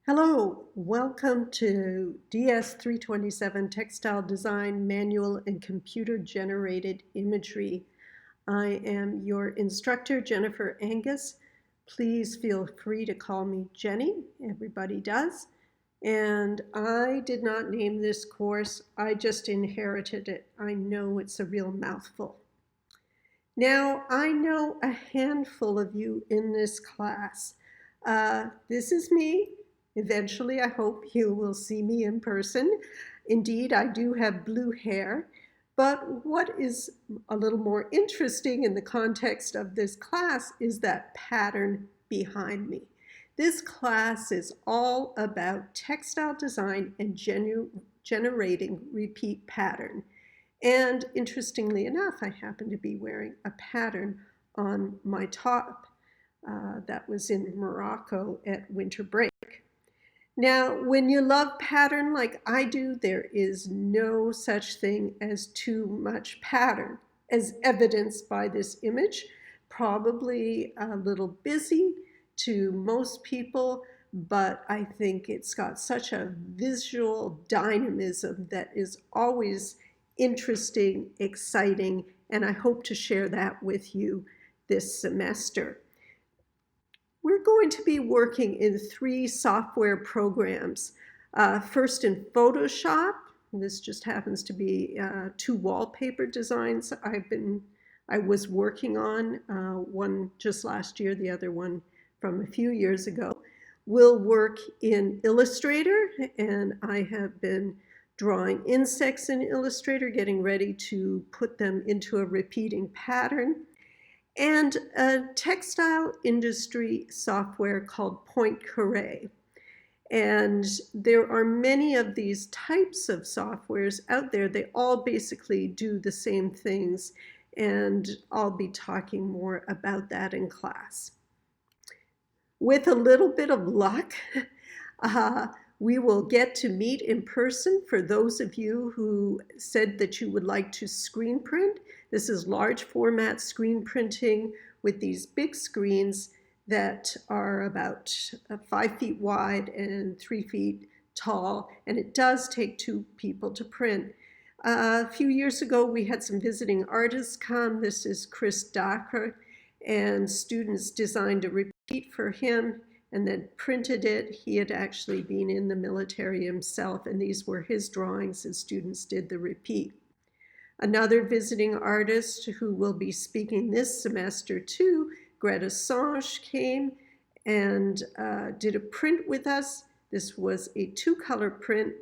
Hello, welcome to DS 327 Textile Design Manual and Computer Generated Imagery. I am your instructor, Jennifer Angus. Please feel free to call me Jenny. Everybody does. And I did not name this course, I just inherited it. I know it's a real mouthful. Now, I know a handful of you in this class. This is me. Eventually, I hope you will see me in person. Indeed, I do have blue hair. But what is a little more interesting in the context of this class is that pattern behind me. This class is all about textile design and generating repeat pattern. And interestingly enough, I happen to be wearing a pattern on my top that was in Morocco at winter break. Now, when you love pattern like I do, there is no such thing as too much pattern, as evidenced by this image. Probably a little busy to most people, but I think it's got such a visual dynamism that is always interesting, exciting, and I hope to share that with you this semester. We're going to be working in 3 software programs. First in Photoshop. This just happens to be 2 wallpaper designs I was working on, one just last year, the other one from a few years ago. We'll work in Illustrator, and I have been drawing insects in Illustrator, getting ready to put them into a repeating pattern, and a textile industry software called Point Carré. And there are many of these types of softwares out there. They all basically do the same things, and I'll be talking more about that in class. With a little bit of luck, we will get to meet in person for those of you who said that you would like to screen print. This is large format screen printing with these big screens that are about 5 feet wide and 3 feet tall, and it does take 2 people to print. A few years ago, we had some visiting artists come. This is Chris Dacre, and students designed a repeat for him and then printed it. He had actually been in the military himself, and these were his drawings, and students did the repeat. Another visiting artist who will be speaking this semester too, Greta Sange, came and did a print with us. This was a 2-color print.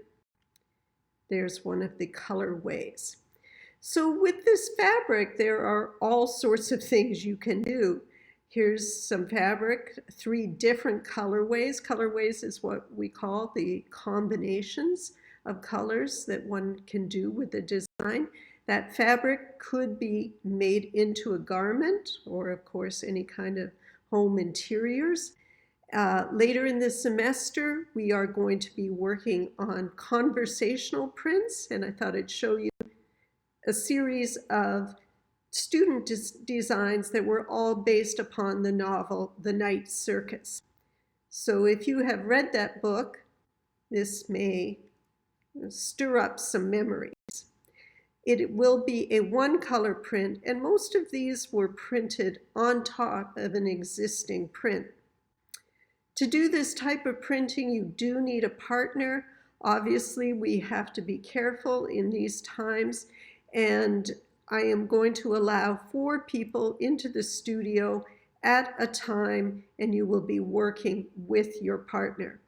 There's one of the colorways. So with this fabric, there are all sorts of things you can do. Here's some fabric, 3 different colorways. Colorways is what we call the combinations of colors that one can do with the design. That fabric could be made into a garment or, of course, any kind of home interiors. Later in the semester, we are going to be working on conversational prints, and I thought I'd show you a series of student designs that were all based upon the novel The Night Circus. So if you have read that book, this may stir up some memories. It will be a 1-color print, and most of these were printed on top of an existing print. To do this type of printing, you do need a partner. Obviously, we have to be careful in these times, and I am going to allow 4 people into the studio at a time, and you will be working with your partner.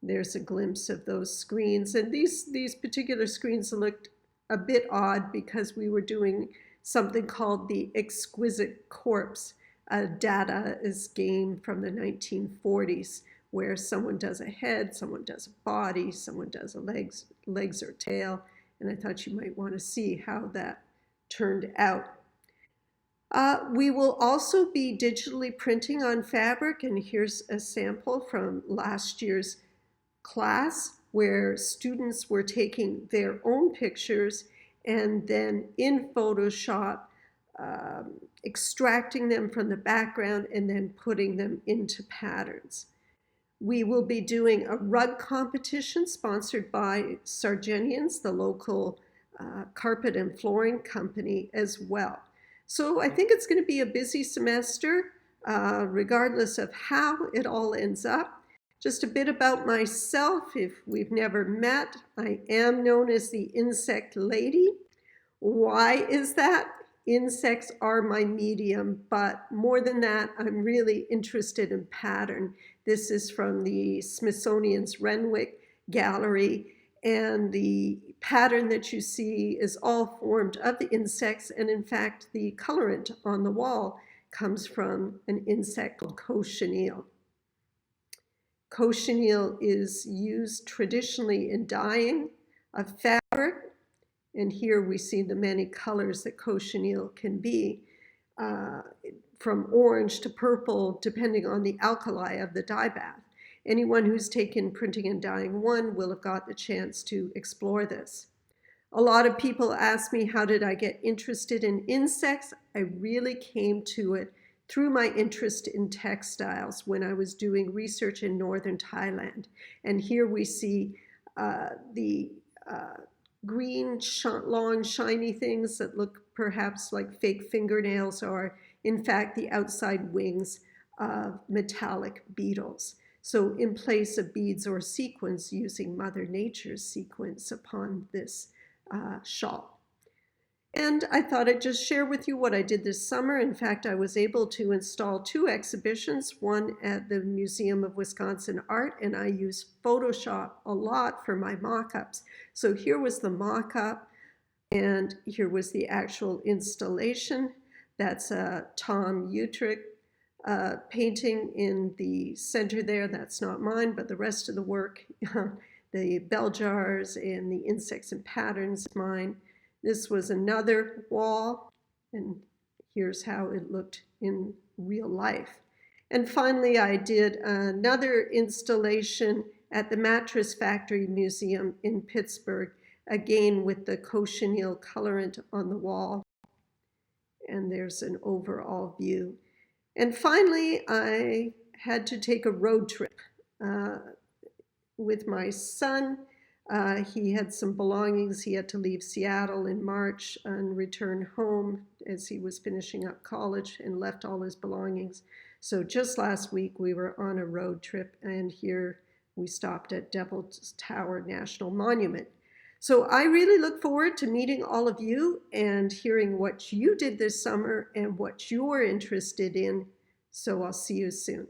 There's a glimpse of those screens, and these particular screens looked a bit odd because we were doing something called the Exquisite Corpse, a Dadaist game from the 1940s, where someone does a head, someone does a body, someone does a legs or tail, and I thought you might want to see how that turned out. We will also be digitally printing on fabric, and here's a sample from last year's class where students were taking their own pictures and then in Photoshop extracting them from the background and then putting them into patterns. We will be doing a rug competition sponsored by Sargenians, the local carpet and flooring company as well. So I think it's going to be a busy semester, regardless of how it all ends up. Just a bit about myself, if we've never met. I am known as the Insect Lady. Why is that? Insects are my medium, but more than that, I'm really interested in pattern. This is from the Smithsonian's Renwick Gallery, and the pattern that you see is all formed of the insects, and in fact, the colorant on the wall comes from an insect called cochineal. Cochineal is used traditionally in dyeing of fabric, and here we see the many colors that cochineal can be, from orange to purple, depending on the alkali of the dye bath. Anyone who's taken Printing and Dyeing 1 will have got the chance to explore this. A lot of people ask me, how did I get interested in insects? I really came to it through my interest in textiles when I was doing research in northern Thailand. And here we see the green, long, shiny things that look perhaps like fake fingernails are, in fact, the outside wings of metallic beetles. So in place of beads or sequins, using Mother Nature's sequins upon this shawl. And I thought I'd just share with you what I did this summer. In fact, I was able to install 2 exhibitions, one at the Museum of Wisconsin Art, and I use Photoshop a lot for my mock-ups. So here was the mock-up, and here was the actual installation. That's Tom Utrecht painting in the center there. That's not mine, but the rest of the work, the bell jars and the insects and patterns, mine. This was another wall, and here's how it looked in real life. And finally, I did another installation at the Mattress Factory Museum in Pittsburgh, again with the cochineal colorant on the wall. And there's an overall view. And finally, I had to take a road trip with my son. He had some belongings. He had to leave Seattle in March and return home as he was finishing up college, and left all his belongings. So just last week we were on a road trip, and here we stopped at Devil's Tower National Monument. So I really look forward to meeting all of you and hearing what you did this summer and what you're interested in. So I'll see you soon.